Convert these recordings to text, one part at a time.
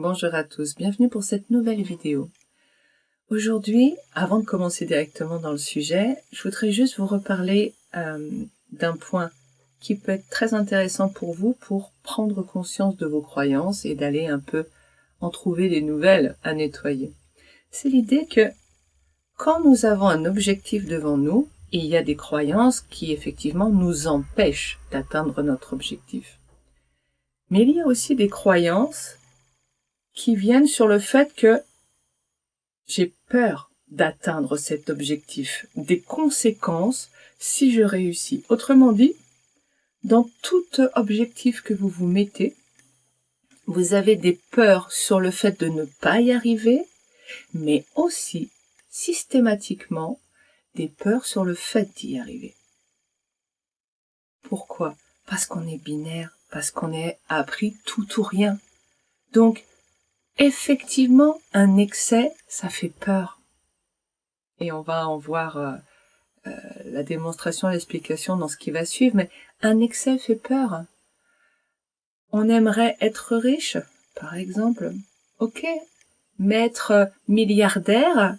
Bonjour à tous, bienvenue pour cette nouvelle vidéo. Aujourd'hui, avant de commencer directement dans le sujet, je voudrais juste vous reparler d'un point qui peut être très intéressant pour vous pour prendre conscience de vos croyances et d'aller un peu en trouver des nouvelles à nettoyer. C'est l'idée que quand nous avons un objectif devant nous, il y a des croyances qui effectivement nous empêchent d'atteindre notre objectif. Mais il y a aussi des croyances qui viennent sur le fait que j'ai peur d'atteindre cet objectif, des conséquences si je réussis. Autrement dit, dans tout objectif que vous vous mettez, vous avez des peurs sur le fait de ne pas y arriver, mais aussi, systématiquement, des peurs sur le fait d'y arriver. Pourquoi? Parce qu'on est binaire, parce qu'on est appris tout ou rien. Donc, effectivement, un excès, ça fait peur. Et on va en voir la démonstration, l'explication dans ce qui va suivre, mais un excès fait peur. On aimerait être riche, par exemple. Ok, mais être milliardaire,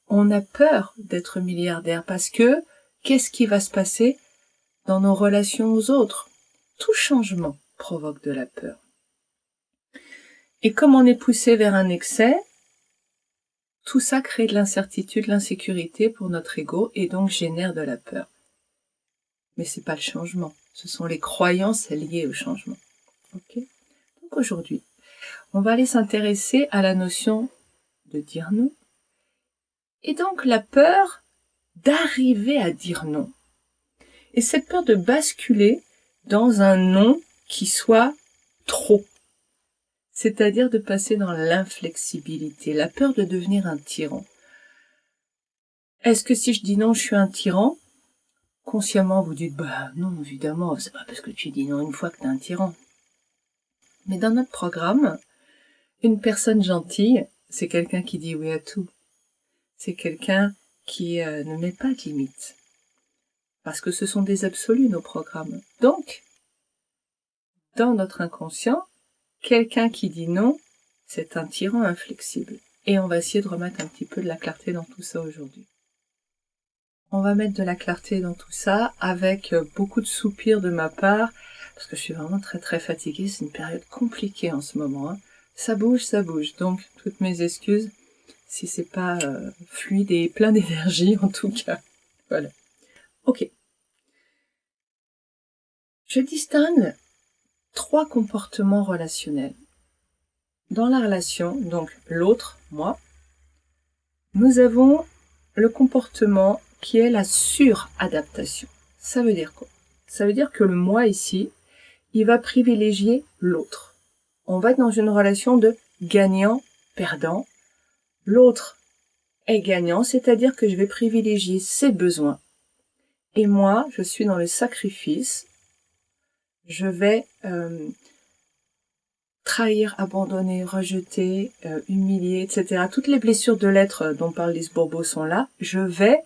on a peur d'être milliardaire parce que qu'est-ce qui va se passer dans nos relations aux autres? Tout changement provoque de la peur. Et comme on est poussé vers un excès, tout ça crée de l'incertitude, l'insécurité pour notre ego et donc génère de la peur. Mais c'est pas le changement, ce sont les croyances liées au changement. Okay. Donc aujourd'hui, on va aller s'intéresser à la notion de dire non et donc la peur d'arriver à dire non. Et cette peur de basculer dans un non qui soit trop. C'est-à-dire de passer dans l'inflexibilité, la peur de devenir un tyran. Est-ce que si je dis non, je suis un tyran? Consciemment, vous dites, non, évidemment, c'est pas parce que tu dis non une fois que t'es un tyran. Mais dans notre programme, une personne gentille, c'est quelqu'un qui dit oui à tout. C'est quelqu'un qui ne met pas de limites. Parce que ce sont des absolus, nos programmes. Donc, dans notre inconscient, quelqu'un qui dit non, c'est un tyran inflexible. Et on va essayer de remettre un petit peu de la clarté dans tout ça aujourd'hui. On va mettre de la clarté dans tout ça avec beaucoup de soupirs de ma part, parce que je suis vraiment très très fatiguée, c'est une période compliquée en ce moment. Hein. Ça bouge, donc toutes mes excuses si c'est pas fluide et plein d'énergie en tout cas. Voilà. Ok. Je distingue 3 comportements relationnels. Dans la relation, donc l'autre, moi, nous avons le comportement qui est la suradaptation. Ça veut dire quoi? Ça veut dire que le moi ici, il va privilégier l'autre. On va être dans une relation de gagnant-perdant. L'autre est gagnant, c'est-à-dire que je vais privilégier ses besoins. Et moi, je suis dans le sacrifice. Je vais trahir, abandonner, rejeter, humilier, etc. Toutes les blessures de l'être dont parle Lise Bourbeau sont là. Je vais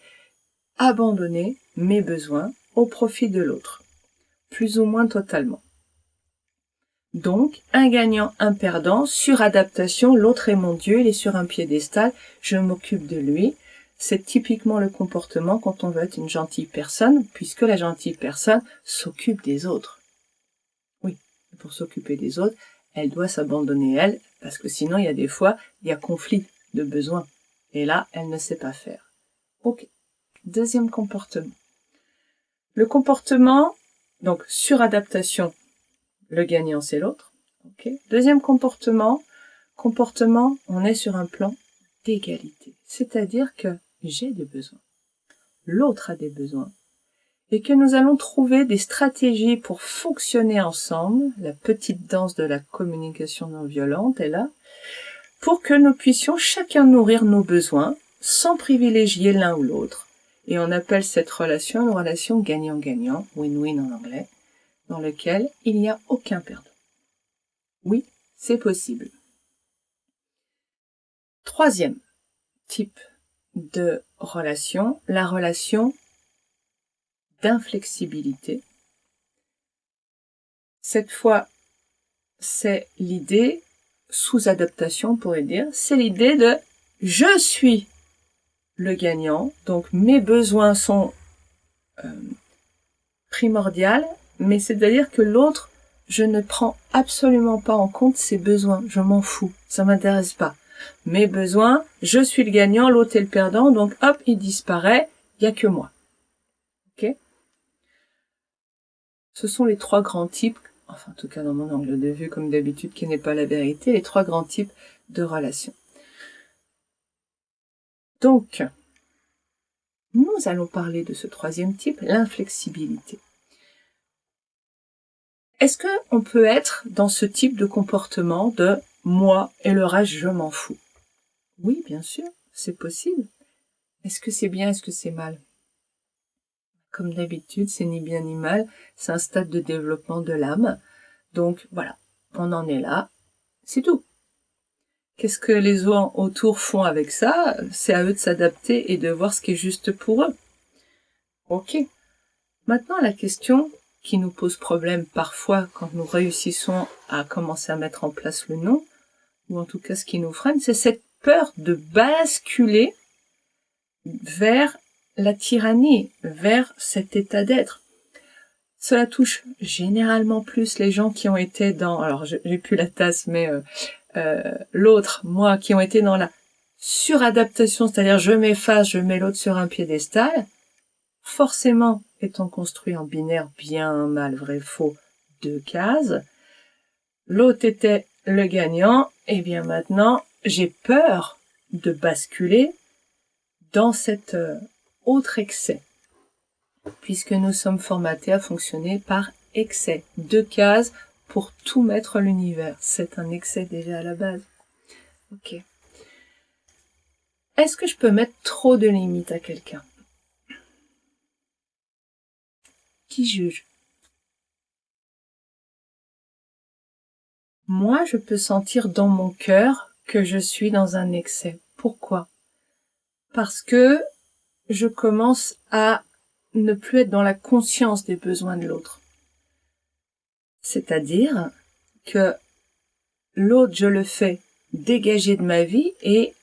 abandonner mes besoins au profit de l'autre, plus ou moins totalement. Donc, un gagnant, un perdant, suradaptation, l'autre est mon Dieu, il est sur un piédestal, je m'occupe de lui. C'est typiquement le comportement quand on veut être une gentille personne, puisque la gentille personne s'occupe des autres. Oui, pour s'occuper des autres, elle doit s'abandonner elle, parce que sinon, il y a des fois, il y a conflit de besoins. Et là, elle ne sait pas faire. Ok. Deuxième comportement. Le comportement, donc suradaptation, le gagnant c'est l'autre. Okay. Deuxième comportement, on est sur un plan d'égalité. C'est-à-dire que j'ai des besoins, l'autre a des besoins, et que nous allons trouver des stratégies pour fonctionner ensemble, la petite danse de la communication non violente est là, pour que nous puissions chacun nourrir nos besoins sans privilégier l'un ou l'autre. Et on appelle cette relation une relation gagnant-gagnant, win-win en anglais, dans lequel il n'y a aucun perdant. Oui, c'est possible. Troisième type de relation, la relation d'inflexibilité. Cette fois, c'est l'idée, sous-adaptation, on pourrait dire, c'est l'idée de « je suis le gagnant », donc mes besoins sont primordiaux, mais c'est-à-dire que l'autre, je ne prends absolument pas en compte ses besoins, je m'en fous, ça m'intéresse pas. Mes besoins, je suis le gagnant, l'autre est le perdant, donc hop, il disparaît, il n'y a que moi. Ok ? Ce sont les trois grands types, enfin en tout cas dans mon angle de vue comme d'habitude qui n'est pas la vérité, les trois grands types de relations. Donc, nous allons parler de ce troisième type, l'inflexibilité. Est-ce qu'on peut être dans ce type de comportement de « moi et le reste, je m'en fous » ? Oui, bien sûr, c'est possible. Est-ce que c'est bien, est-ce que c'est mal ? Comme d'habitude, c'est ni bien ni mal, c'est un stade de développement de l'âme. Donc voilà, on en est là, c'est tout. Qu'est-ce que les gens autour font avec ça ? C'est à eux de s'adapter et de voir ce qui est juste pour eux. Ok. Maintenant, la question qui nous pose problème parfois quand nous réussissons à commencer à mettre en place le non, ou en tout cas ce qui nous freine, c'est cette peur de basculer vers la tyrannie, vers cet état d'être. Cela touche généralement plus les gens qui ont été dans, alors j'ai plus la tasse, mais l'autre, moi, qui ont été dans la suradaptation, c'est-à-dire je m'efface, je mets l'autre sur un piédestal, forcément étant construit en binaire bien, mal, vrai, faux, 2 cases, l'autre était le gagnant, et bien maintenant, j'ai peur de basculer dans cet autre excès, puisque nous sommes formatés à fonctionner par excès. 2 cases pour tout mettre l'univers. C'est un excès déjà à la base. Ok. Est-ce que je peux mettre trop de limites à quelqu'un ? Qui juge ? Moi, je peux sentir dans mon cœur que je suis dans un excès. Pourquoi ? Parce que je commence à ne plus être dans la conscience des besoins de l'autre. C'est-à-dire que l'autre, je le fais dégager de ma vie et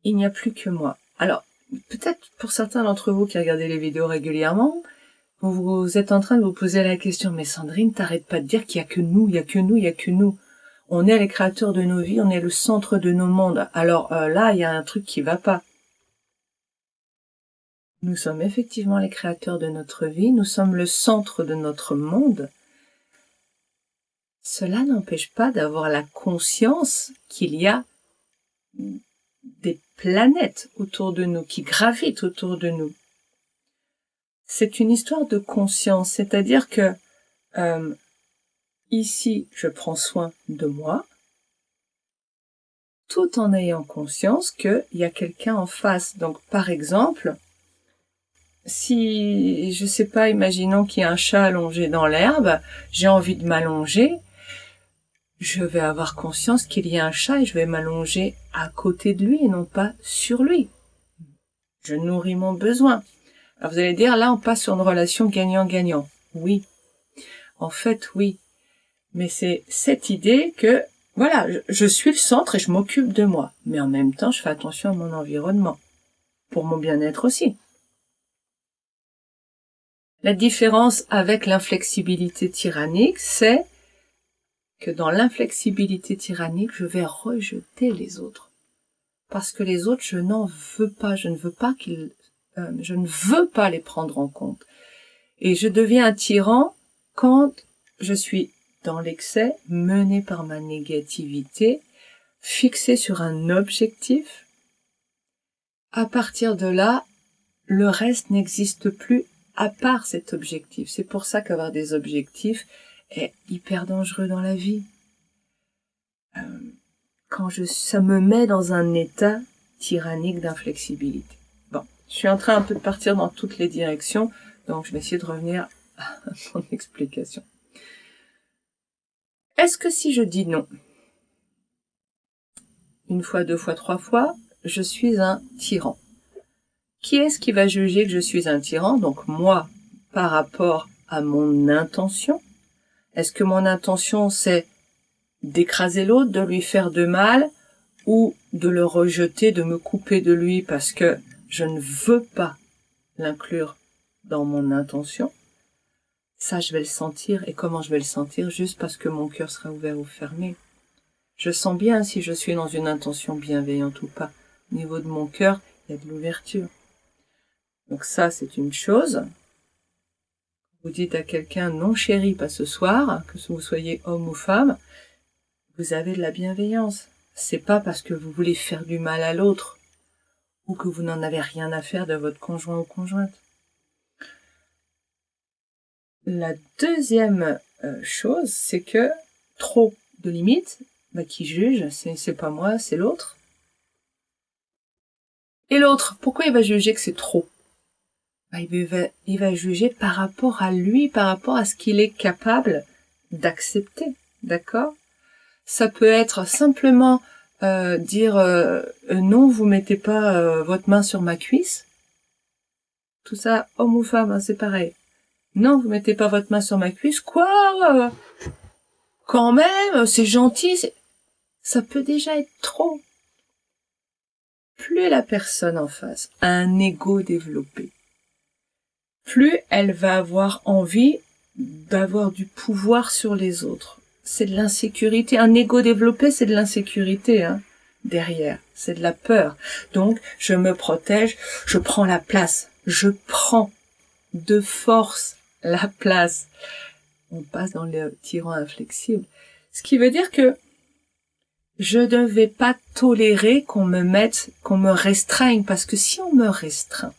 il n'y a plus que moi. Alors, peut-être pour certains d'entre vous qui regardez les vidéos régulièrement, vous êtes en train de vous poser la question, mais Sandrine, t'arrêtes pas de dire qu'il y a que nous, il y a que nous, il y a que nous. On est les créateurs de nos vies, on est le centre de nos mondes. Alors là, il y a un truc qui va pas. Nous sommes effectivement les créateurs de notre vie, nous sommes le centre de notre monde. Cela n'empêche pas d'avoir la conscience qu'il y a des planètes autour de nous, qui gravitent autour de nous. C'est une histoire de conscience, c'est-à-dire que ici, je prends soin de moi, tout en ayant conscience qu'il y a quelqu'un en face. Donc, par exemple, si, je sais pas, imaginons qu'il y a un chat allongé dans l'herbe, j'ai envie de m'allonger, je vais avoir conscience qu'il y a un chat et je vais m'allonger à côté de lui et non pas sur lui. Je nourris mon besoin. Alors vous allez dire, là on passe sur une relation gagnant-gagnant. Oui. En fait, oui. Mais c'est cette idée que, voilà, je suis le centre et je m'occupe de moi. Mais en même temps, je fais attention à mon environnement. Pour mon bien-être aussi. La différence avec l'inflexibilité tyrannique, c'est que dans l'inflexibilité tyrannique, je vais rejeter les autres. Parce que les autres, je n'en veux pas. Je ne veux pas les prendre en compte. Et je deviens un tyran quand je suis dans l'excès, mené par ma négativité, fixé sur un objectif. À partir de là, le reste n'existe plus à part cet objectif. C'est pour ça qu'avoir des objectifs est hyper dangereux dans la vie. Ça me met dans un état tyrannique d'inflexibilité. Bon, je suis en train un peu de partir dans toutes les directions, donc je vais essayer de revenir à mon explication. Est-ce que si je dis non, une fois, 2 fois, 3 fois, je suis un tyran? Qui est-ce qui va juger que je suis un tyran? Donc moi, par rapport à mon intention. Est-ce que mon intention c'est d'écraser l'autre, de lui faire de mal, ou de le rejeter, de me couper de lui parce que je ne veux pas l'inclure dans mon intention, ça je vais le sentir. Et comment je vais le sentir? Juste parce que mon cœur sera ouvert ou fermé. Je sens bien si je suis dans une intention bienveillante ou pas. Au niveau de mon cœur, il y a de l'ouverture. Donc ça, c'est une chose. Vous dites à quelqu'un non chéri, pas ce soir, que vous soyez homme ou femme, vous avez de la bienveillance. C'est pas parce que vous voulez faire du mal à l'autre ou que vous n'en avez rien à faire de votre conjoint ou conjointe. La deuxième chose, c'est que trop de limites, qui juge, c'est pas moi, c'est l'autre. Et l'autre, pourquoi il va juger que c'est trop? Il va juger par rapport à lui, par rapport à ce qu'il est capable d'accepter, d'accord? Ça peut être simplement dire non, vous mettez pas votre main sur ma cuisse. Tout ça, homme ou femme, hein, c'est pareil. Non, vous mettez pas votre main sur ma cuisse. Quoi? Quand même, c'est gentil. Ça peut déjà être trop. Plus la personne en face a un ego développé, plus elle va avoir envie d'avoir du pouvoir sur les autres. C'est de l'insécurité. Un ego développé, c'est de l'insécurité, hein, derrière. C'est de la peur. Donc, je me protège, je prends la place. Je prends de force la place. On passe dans le tyran inflexible. Ce qui veut dire que je ne vais pas tolérer qu'on me restreigne, parce que si on me restreint,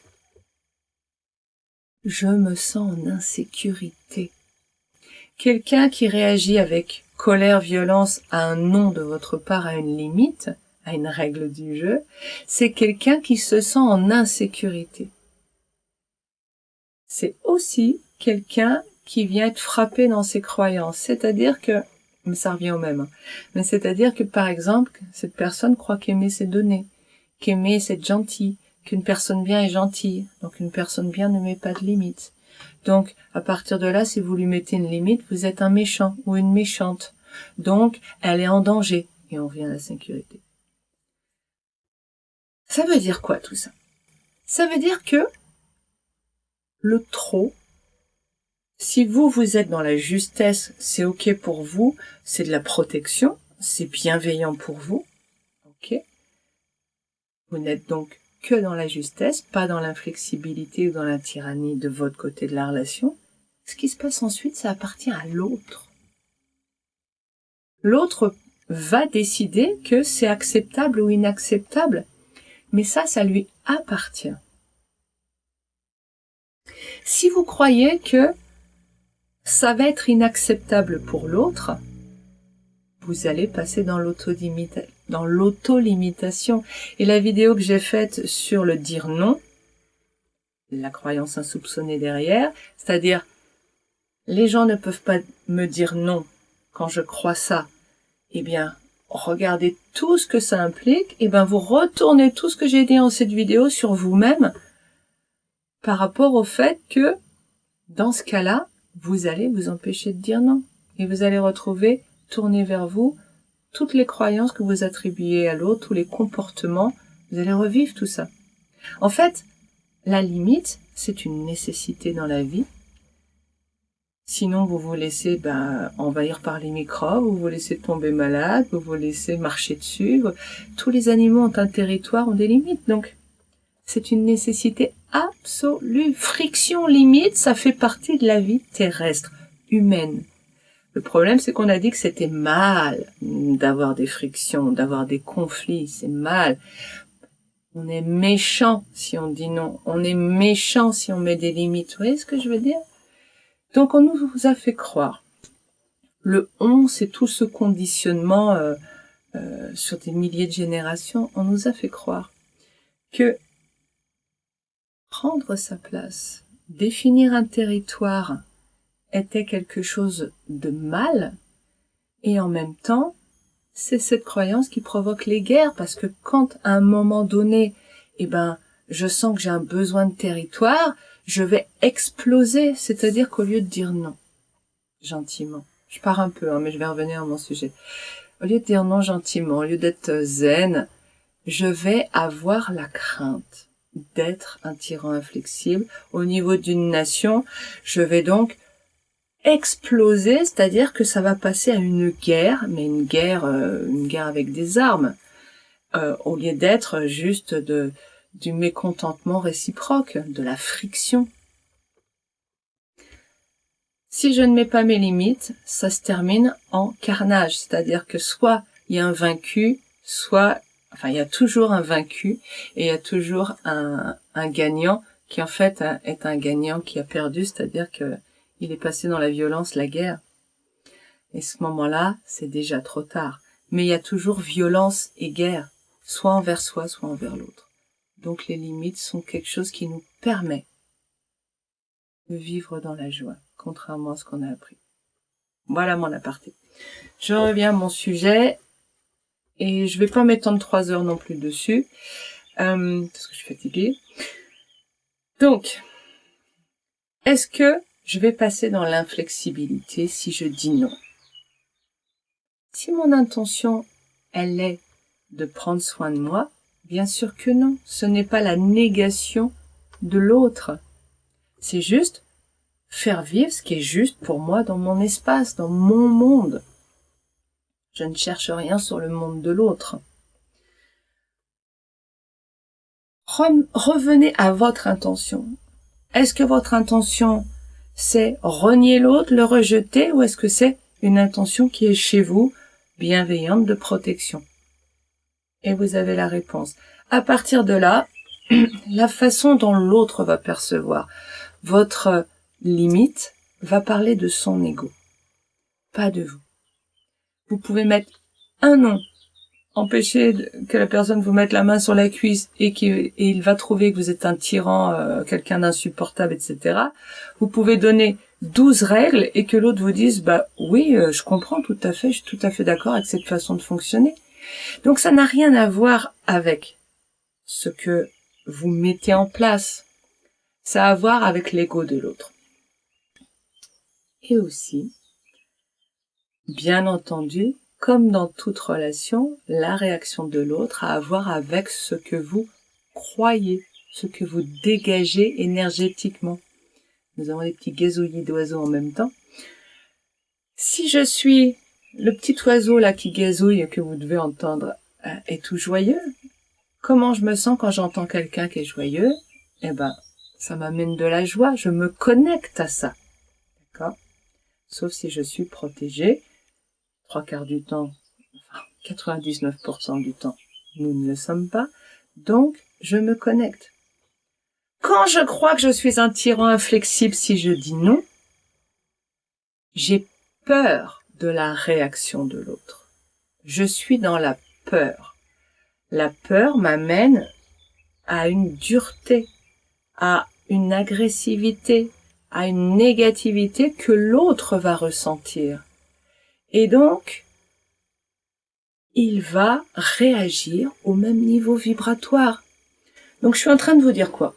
je me sens en insécurité. Quelqu'un qui réagit avec colère, violence à un non de votre part, à une limite, à une règle du jeu, c'est quelqu'un qui se sent en insécurité. C'est aussi quelqu'un qui vient être frappé dans ses croyances, c'est-à-dire que, mais ça revient au même, mais c'est-à-dire que par exemple, cette personne croit qu'aimer c'est donner, qu'aimer c'est être gentil, qu'une personne bien est gentille, donc une personne bien ne met pas de limite. Donc, à partir de là, si vous lui mettez une limite, vous êtes un méchant ou une méchante. Donc, elle est en danger. Et on revient à la sécurité. Ça veut dire quoi tout ça? Ça veut dire que le trop, si vous êtes dans la justesse, c'est ok pour vous, c'est de la protection, c'est bienveillant pour vous, ok? Vous n'êtes donc que dans la justesse, pas dans l'inflexibilité ou dans la tyrannie de votre côté de la relation. Ce qui se passe ensuite, ça appartient à l'autre. L'autre va décider que c'est acceptable ou inacceptable, mais ça lui appartient. Si vous croyez que ça va être inacceptable pour l'autre, vous allez passer dans l'auto-limitation. Et la vidéo que j'ai faite sur le dire non, la croyance insoupçonnée derrière, c'est-à-dire les gens ne peuvent pas me dire non quand je crois ça, eh bien, regardez tout ce que ça implique, et bien vous retournez tout ce que j'ai dit dans cette vidéo sur vous-même par rapport au fait que, dans ce cas-là, vous allez vous empêcher de dire non. Et vous allez retrouver, tourner vers vous, toutes les croyances que vous attribuez à l'autre, tous les comportements, vous allez revivre tout ça. En fait, la limite, c'est une nécessité dans la vie. Sinon, vous vous laissez envahir par les microbes, vous vous laissez tomber malade, vous vous laissez marcher dessus. Tous les animaux ont un territoire, ont des limites. Donc, c'est une nécessité absolue. Friction, limite, ça fait partie de la vie terrestre, humaine. Le problème, c'est qu'on a dit que c'était mal d'avoir des frictions, d'avoir des conflits. C'est mal. On est méchant si on dit non. On est méchant si on met des limites. Vous voyez ce que je veux dire? Donc, on nous a fait croire. Le on, c'est tout ce conditionnement sur des milliers de générations. On nous a fait croire que prendre sa place, définir un territoire était quelque chose de mal, et en même temps, c'est cette croyance qui provoque les guerres, parce que quand à un moment donné, je sens que j'ai un besoin de territoire, je vais exploser, c'est-à-dire qu'au lieu de dire non, gentiment, je pars un peu, hein, mais je vais revenir à mon sujet. Au lieu de dire non gentiment, au lieu d'être zen, je vais avoir la crainte d'être un tyran inflexible. Au niveau d'une nation, je vais donc exploser, c'est-à-dire que ça va passer à une guerre, mais une guerre avec des armes, au lieu d'être juste du mécontentement réciproque, de la friction. Si je ne mets pas mes limites, ça se termine en carnage, c'est-à-dire que soit il y a un vaincu, il y a toujours un vaincu et il y a toujours un gagnant qui en fait est un gagnant qui a perdu, c'est-à-dire que il est passé dans la violence, la guerre. Et ce moment-là, c'est déjà trop tard. Mais il y a toujours violence et guerre, soit envers soi, soit envers l'autre. Donc les limites sont quelque chose qui nous permet de vivre dans la joie, contrairement à ce qu'on a appris. Voilà mon aparté. Je reviens à mon sujet, et je vais pas m'étendre 3 heures non plus dessus, parce que je suis fatiguée. Donc, est-ce que je vais passer dans l'inflexibilité si je dis non? Si mon intention, elle est de prendre soin de moi, bien sûr que non. Ce n'est pas la négation de l'autre. C'est juste faire vivre ce qui est juste pour moi dans mon espace, dans mon monde. Je ne cherche rien sur le monde de l'autre. Revenez à votre intention. Est-ce que votre intention, c'est renier l'autre, le rejeter, ou est-ce que c'est une intention qui est chez vous, bienveillante, de protection? Et vous avez la réponse. À partir de là, la façon dont l'autre va percevoir votre limite va parler de son ego, pas de vous. Vous pouvez mettre un nom, empêcher que la personne vous mette la main sur la cuisse et il va trouver que vous êtes un tyran, quelqu'un d'insupportable, etc. Vous pouvez donner 12 règles et que l'autre vous dise oui, je comprends tout à fait, je suis tout à fait d'accord avec cette façon de fonctionner. Donc ça n'a rien à voir avec ce que vous mettez en place. Ça a à voir avec l'ego de l'autre. Et aussi, bien entendu, comme dans toute relation, la réaction de l'autre a à voir avec ce que vous croyez, ce que vous dégagez énergétiquement. Nous avons des petits gazouillis d'oiseaux en même temps. Si je suis le petit oiseau là qui gazouille que vous devez entendre est tout joyeux, comment je me sens quand j'entends quelqu'un qui est joyeux? Ça m'amène de la joie, je me connecte à ça. D'accord? Sauf si je suis protégée, 3/4 du temps, 99% du temps, nous ne le sommes pas, donc je me connecte. Quand je crois que je suis un tyran inflexible si je dis non, j'ai peur de la réaction de l'autre. Je suis dans la peur. La peur m'amène à une dureté, à une agressivité, à une négativité que l'autre va ressentir. Et donc, il va réagir au même niveau vibratoire. Donc je suis en train de vous dire quoi?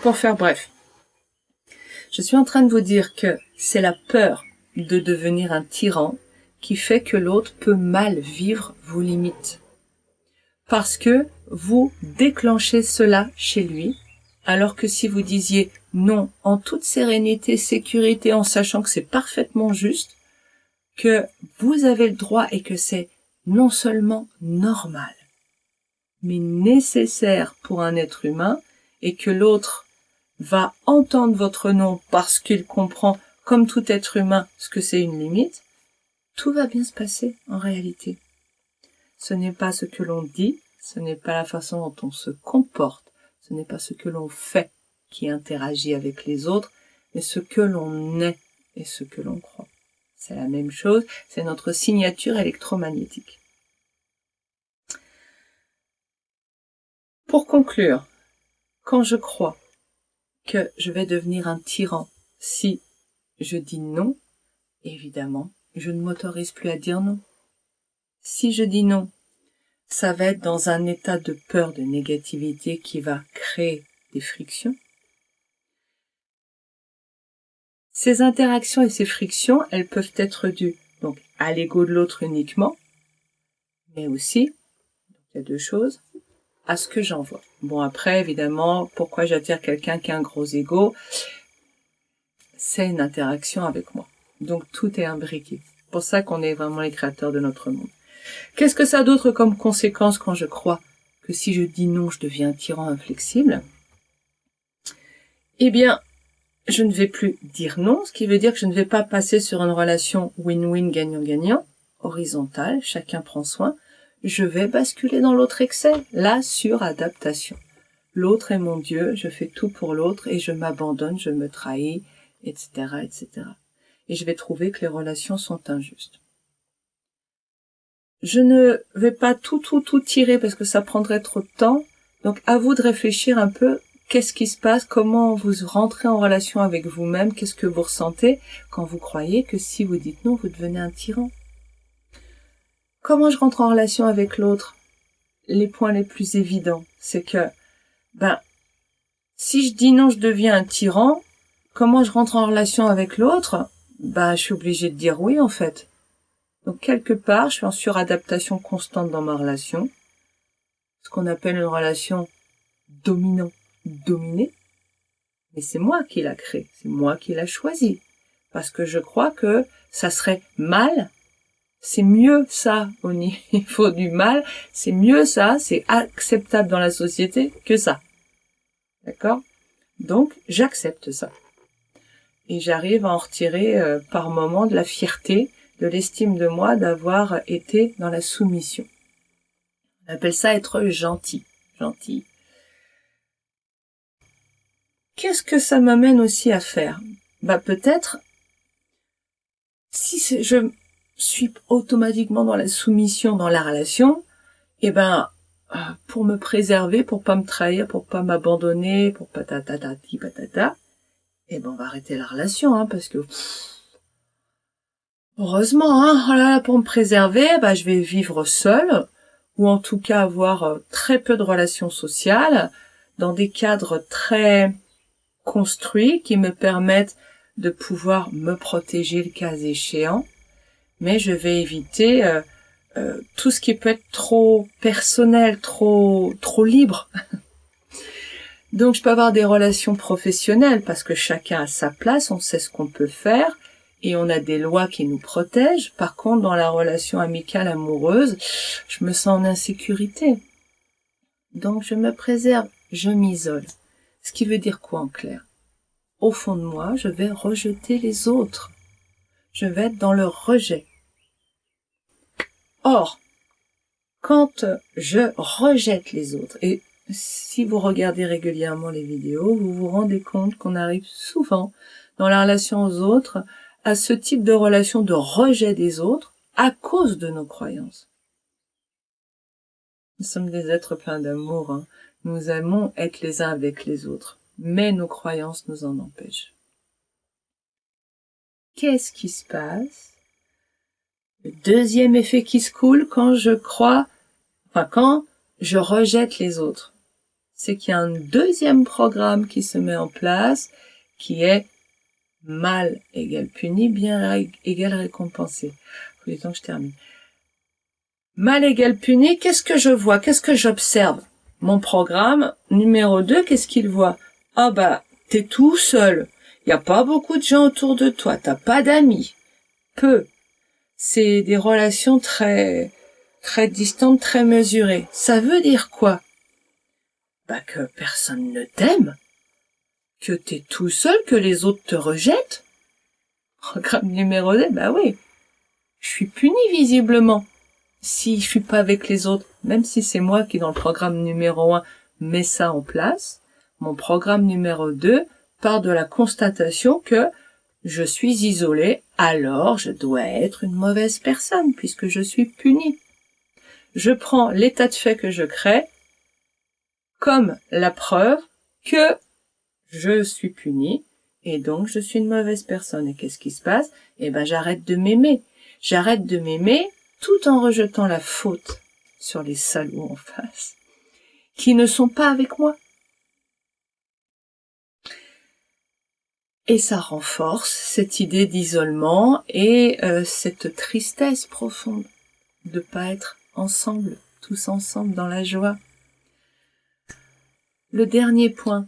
Pour faire bref. Je suis en train de vous dire que c'est la peur de devenir un tyran qui fait que l'autre peut mal vivre vos limites. Parce que vous déclenchez cela chez lui, alors que si vous disiez non en toute sérénité, sécurité, en sachant que c'est parfaitement juste, que vous avez le droit et que c'est non seulement normal, mais nécessaire pour un être humain, et que l'autre va entendre votre non parce qu'il comprend, comme tout être humain, ce que c'est une limite, tout va bien se passer en réalité. Ce n'est pas ce que l'on dit, ce n'est pas la façon dont on se comporte, ce n'est pas ce que l'on fait qui interagit avec les autres, mais ce que l'on est et ce que l'on croit. C'est la même chose, c'est notre signature électromagnétique. Pour conclure, quand je crois que je vais devenir un tyran si je dis non, évidemment, je ne m'autorise plus à dire non. Si je dis non, ça va être dans un état de peur, de négativité qui va créer des frictions. Ces interactions et ces frictions, elles peuvent être dues donc à l'ego de l'autre uniquement, mais aussi, il y a deux choses, à ce que j'envoie. Bon, après, évidemment, pourquoi j'attire quelqu'un qui a un gros ego? C'est une interaction avec moi. Donc, tout est imbriqué. C'est pour ça qu'on est vraiment les créateurs de notre monde. Qu'est-ce que ça a d'autre comme conséquence quand je crois que si je dis non, je deviens un tyran inflexible? Eh bien, je ne vais plus dire non, ce qui veut dire que je ne vais pas passer sur une relation win-win gagnant-gagnant, horizontale, chacun prend soin. Je vais basculer dans l'autre excès, la suradaptation. L'autre est mon Dieu, je fais tout pour l'autre et je m'abandonne, je me trahis, etc., etc. Et je vais trouver que les relations sont injustes. Je ne vais pas tout tirer parce que ça prendrait trop de temps. Donc, à vous de réfléchir un peu. Qu'est-ce qui se passe? Comment vous rentrez en relation avec vous-même? Qu'est-ce que vous ressentez quand vous croyez que si vous dites non, vous devenez un tyran? Comment je rentre en relation avec l'autre? Les points les plus évidents, c'est que, si je dis non, je deviens un tyran. Comment je rentre en relation avec l'autre? Je suis obligée de dire oui, en fait. Donc, quelque part, je suis en suradaptation constante dans ma relation. Ce qu'on appelle une relation dominant-dominé. Mais c'est moi qui l'a créé, c'est moi qui l'a choisi. Parce que je crois que ça serait mal, c'est mieux ça au niveau du mal, c'est mieux ça, c'est acceptable dans la société que ça. D'accord? Donc, j'accepte ça. Et j'arrive à en retirer par moments de la fierté, de l'estime de moi d'avoir été dans la soumission. On appelle ça être gentil. Gentil. Qu'est-ce que ça m'amène aussi à faire? Peut-être, si je suis automatiquement dans la soumission dans la relation, pour me préserver, pour pas me trahir, pour pas m'abandonner, pour patata, on va arrêter la relation, parce que, heureusement, oh là là, pour me préserver, je vais vivre seule, ou en tout cas avoir très peu de relations sociales, dans des cadres très construits qui me permettent de pouvoir me protéger le cas échéant, mais je vais éviter tout ce qui peut être trop personnel, trop libre. Donc je peux avoir des relations professionnelles parce que chacun a sa place, on sait ce qu'on peut faire et on a des lois qui nous protègent. Par contre, dans la relation amicale, amoureuse, je me sens en insécurité. Donc je me préserve, je m'isole. Ce qui veut dire quoi en clair? Au fond de moi, je vais rejeter les autres. Je vais être dans le rejet. Or, quand je rejette les autres, et si vous regardez régulièrement les vidéos, vous vous rendez compte qu'on arrive souvent dans la relation aux autres à ce type de relation de rejet des autres à cause de nos croyances. Nous sommes des êtres pleins d'amour, Nous aimons être les uns avec les autres, mais nos croyances nous en empêchent. Qu'est-ce qui se passe? Le deuxième effet qui se coule quand quand je rejette les autres, c'est qu'il y a un deuxième programme qui se met en place, qui est mal égale puni, bien égale récompensé. Faut du temps que je termine. Mal égale puni, qu'est-ce que je vois? Qu'est-ce que j'observe? Mon programme numéro 2, qu'est-ce qu'il voit? T'es tout seul. Il n'y a pas beaucoup de gens autour de toi. T'as pas d'amis. Peu. C'est des relations très distantes, très mesurées. Ça veut dire quoi? Que personne ne t'aime. Que t'es tout seul, que les autres te rejettent. Programme numéro 2, oui. Je suis puni visiblement. Si je suis pas avec les autres, même si c'est moi qui dans le programme numéro 1 mets ça en place, mon programme numéro 2 part de la constatation que je suis isolée, alors je dois être une mauvaise personne puisque je suis punie. Je prends l'état de fait que je crée comme la preuve que je suis punie et donc je suis une mauvaise personne. Et qu'est-ce qui se passe? J'arrête de m'aimer. J'arrête de m'aimer tout en rejetant la faute sur les salauds en face, qui ne sont pas avec moi. Et ça renforce cette idée d'isolement et cette tristesse profonde de pas être ensemble, tous ensemble dans la joie. Le dernier point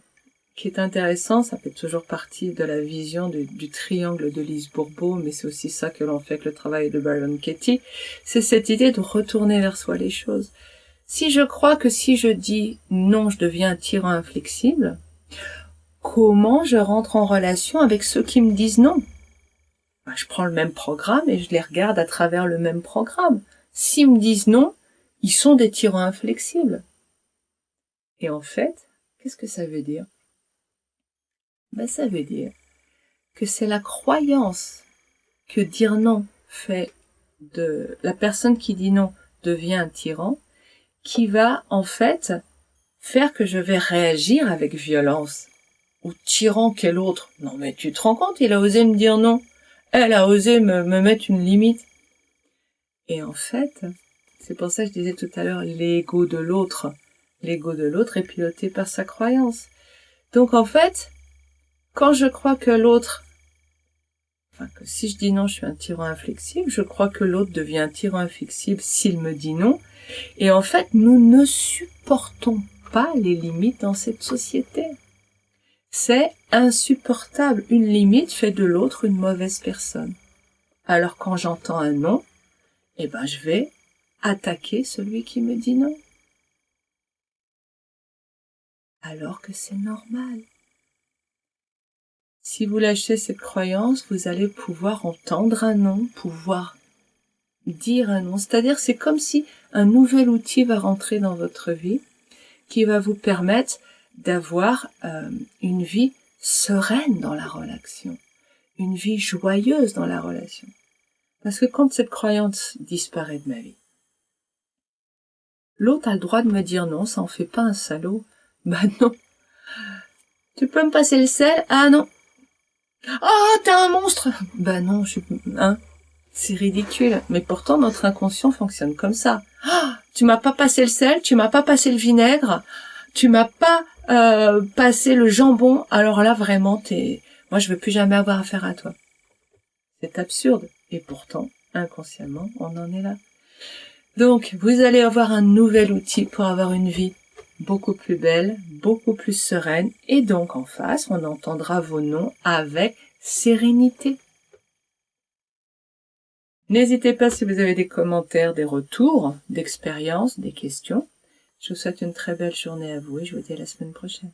qui est intéressant, ça fait toujours partie de la vision du triangle de Lise Bourbeau, mais c'est aussi ça que l'on fait avec le travail de Byron Katie, c'est cette idée de retourner vers soi les choses. Si je crois que si je dis non, je deviens un tyran inflexible, comment je rentre en relation avec ceux qui me disent non? Je prends le même programme et je les regarde à travers le même programme. S'ils me disent non, ils sont des tyrans inflexibles. Et en fait, qu'est-ce que ça veut dire? Ça veut dire que c'est la croyance que dire non fait de la personne qui dit non devient un tyran qui va en fait faire que je vais réagir avec violence. Ou tyran quel autre? Non mais tu te rends compte, il a osé me dire non. Elle a osé me mettre une limite. Et en fait, c'est pour ça que je disais tout à l'heure, l'ego de l'autre. L'ego de l'autre est piloté par sa croyance. Donc en fait, quand je crois que l'autre, que si je dis non, je suis un tyran inflexible, je crois que l'autre devient un tyran inflexible s'il me dit non. Et en fait, nous ne supportons pas les limites dans cette société. C'est insupportable. Une limite fait de l'autre une mauvaise personne. Alors quand j'entends un non, je vais attaquer celui qui me dit non. Alors que c'est normal. Si vous lâchez cette croyance, vous allez pouvoir entendre un non, pouvoir dire un non. C'est-à-dire, c'est comme si un nouvel outil va rentrer dans votre vie qui va vous permettre d'avoir une vie sereine dans la relation, une vie joyeuse dans la relation. Parce que quand cette croyance disparaît de ma vie, l'autre a le droit de me dire non, ça en fait pas un salaud. Non. Tu peux me passer le sel? Ah non. Oh, t'es un monstre! Non, c'est ridicule. Mais pourtant, notre inconscient fonctionne comme ça. Oh, tu m'as pas passé le sel, tu m'as pas passé le vinaigre, tu m'as pas passé le jambon. Alors là, vraiment, moi, je veux plus jamais avoir affaire à toi. C'est absurde. Et pourtant, inconsciemment, on en est là. Donc, vous allez avoir un nouvel outil pour avoir une vie beaucoup plus belle, beaucoup plus sereine, et donc en face, on entendra vos noms avec sérénité. N'hésitez pas si vous avez des commentaires, des retours, d'expériences, des questions. Je vous souhaite une très belle journée à vous et je vous dis à la semaine prochaine.